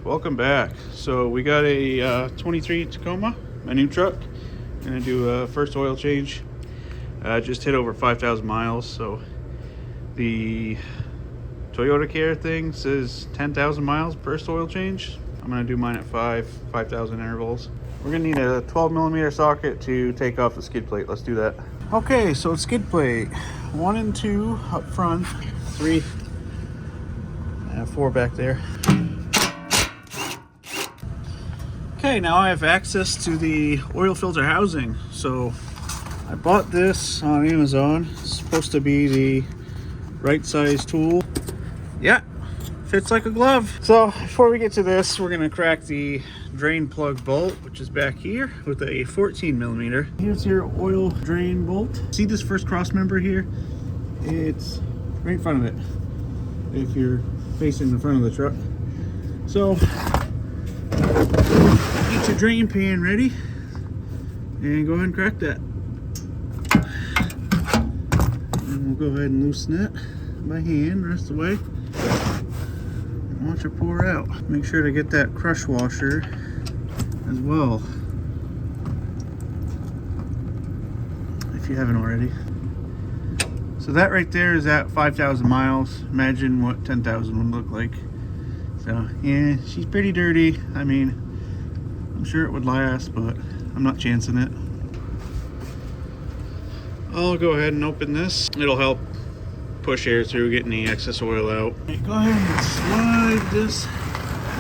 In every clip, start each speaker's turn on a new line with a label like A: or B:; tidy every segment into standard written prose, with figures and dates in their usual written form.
A: welcome back. So we got a 23 Tacoma, my new truck. Gonna do a first oil change. Just hit over 5,000 miles. So the Toyota Care thing says 10,000 miles first oil change. I'm gonna do mine at 5,000 intervals. We're gonna need a 12 millimeter socket to take off the skid plate. Let's do that. Okay, so skid plate 1 and 2 up front, 3 and 4 back there. Okay, now I have access to the oil filter housing. So I bought this on Amazon. It's supposed to be the right size tool. Yeah, fits like a glove. So before we get to this, we're gonna crack the drain plug bolt, which is back here with a 14 millimeter. Here's your oil drain bolt. See this first cross member here? It's right in front of it if you're facing the front of the truck. So get your drain pan ready and go ahead and crack that. And we'll go ahead and loosen it by hand the rest of the way. And watch it pour out. Make sure to get that crush washer as well, if you haven't already. So that right there is at 5,000 miles. Imagine what 10,000 would look like. So yeah, she's pretty dirty. I mean, I'm sure it would last, but I'm not chancing it. I'll go ahead and open this. It'll help push air through, getting the excess oil out. Okay, go ahead and slide this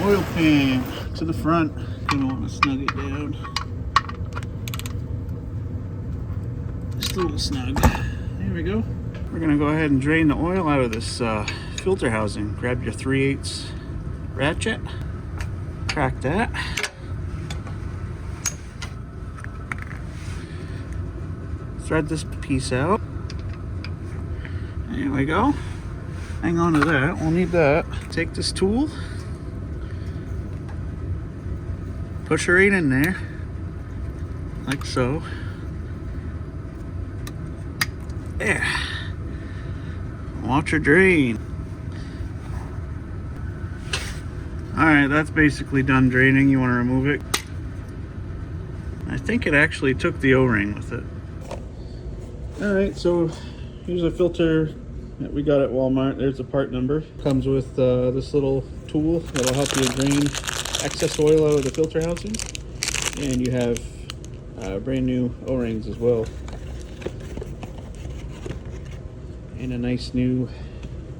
A: oil pan to the front. Gonna want to snug it down. Just a little snug. There we go. We're gonna go ahead and drain the oil out of this filter housing. Grab your 3/8 ratchet, crack that. Thread this piece out. There we go. Hang on to that. We'll need that. Take this tool, push her right in there, like so. There. Watch her drain. Alright, that's basically done draining. You want to remove it. I think it actually took the O-ring with it. Alright, so here's a filter that we got at Walmart. There's the part number. Comes with this little tool that'll help you drain excess oil out of the filter housings. And you have brand new O-rings as well. And a nice new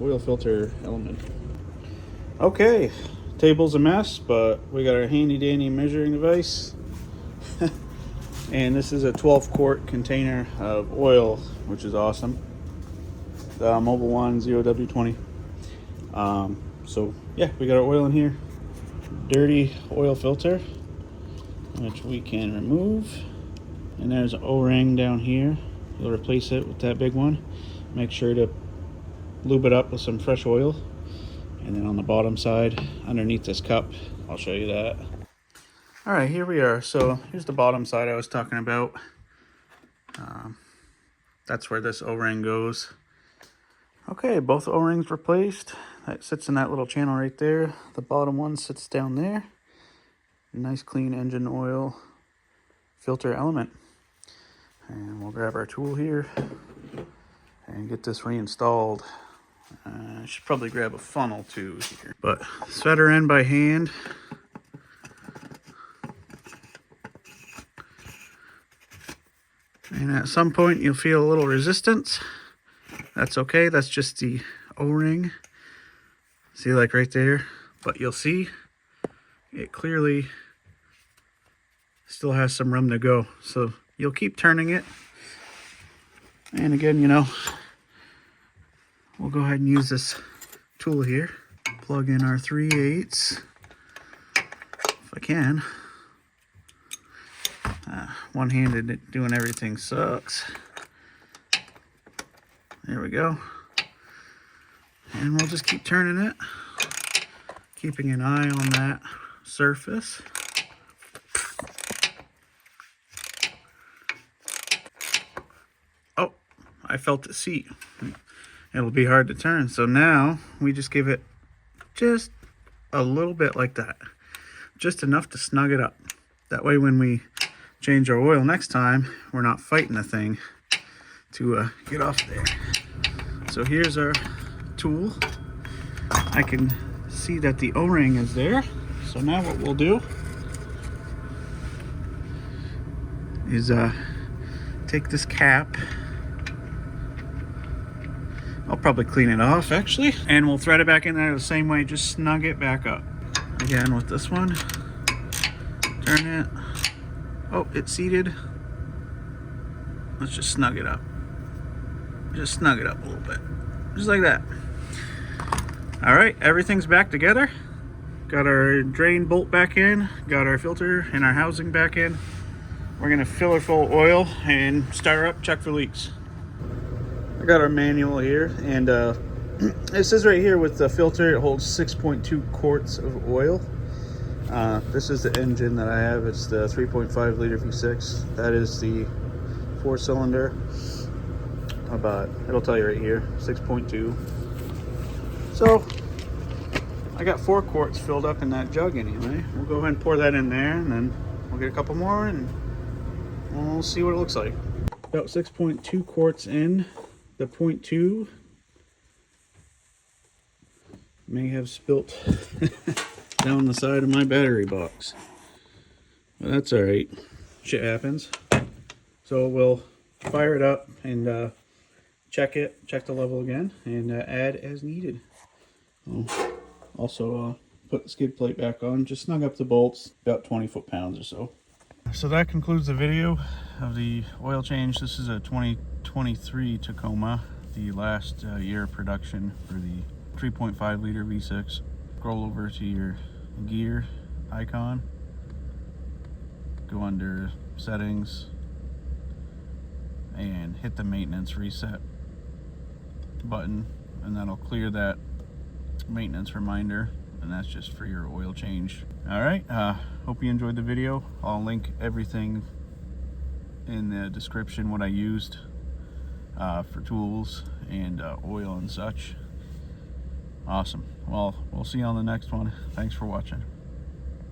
A: oil filter element. Okay, table's a mess, but we got our handy dandy measuring device. And this is a 12 quart container of oil, which is awesome. The Mobile One 0W20. So yeah, we got our oil in here. Dirty oil filter, which we can remove. And there's an O-ring down here. You'll replace it with that big one. Make sure to lube it up with some fresh oil. And then on the bottom side, underneath this cup, I'll show you that. All right, here we are. So here's the bottom side I was talking about. That's where this O-ring goes. Okay, both O-rings replaced. That sits in that little channel right there. The bottom one sits down there. Nice clean engine oil filter element. And we'll grab our tool here and get this reinstalled. I should probably grab a funnel too here, but set her in by hand. And at some point you'll feel a little resistance. That's okay, that's just the O-ring. See, like right there, but you'll see it clearly still has some room to go. So you'll keep turning it. And again, you know, we'll go ahead and use this tool here. Plug in our 3/8 if I can. One-handed doing everything sucks. There we go. And we'll just keep turning it, keeping an eye on that surface. Oh, I felt it seat. It'll be hard to turn. So now we just give it just a little bit like that, just enough to snug it up. That way when we change our oil next time, we're not fighting the thing to get off there. So here's our tool. I can see that the O-ring is there. So now what we'll do is take this cap. I'll probably clean it off actually, and we'll thread it back in there the same way, just snug it back up. Again with this one, turn it. Oh, it's seated. Let's just snug it up. Just snug it up a little bit, just like that. All right, everything's back together. Got our drain bolt back in, got our filter and our housing back in. We're gonna fill her full of oil and start her up, check for leaks. I got our manual here, and it says right here with the filter it holds 6.2 quarts of oil. This is the engine that I have. It's the 3.5 liter V6. That is the 4-cylinder. But it'll tell you right here, 6.2. So I got 4 quarts filled up in that jug anyway. We'll go ahead and pour that in there, and then we'll get a couple more and we'll see what it looks like. About 6.2 quarts in. The 0.2 may have spilt down the side of my battery box, but that's all right. Shit happens. So we'll fire it up and check the level again, and add as needed. Also put the skid plate back on, just snug up the bolts, about 20 foot-pounds or so. So that concludes the video of the oil change. This is a 2023 Tacoma, the last year of production for the 3.5 liter V6. Scroll over to your gear icon, go under settings, and hit the maintenance reset button, and that'll clear that maintenance reminder, and that's just for your oil change. All right, hope you enjoyed the video. I'll link everything in the description, what I used for tools and oil and such. Awesome. Well, we'll see you on the next one. Thanks for watching.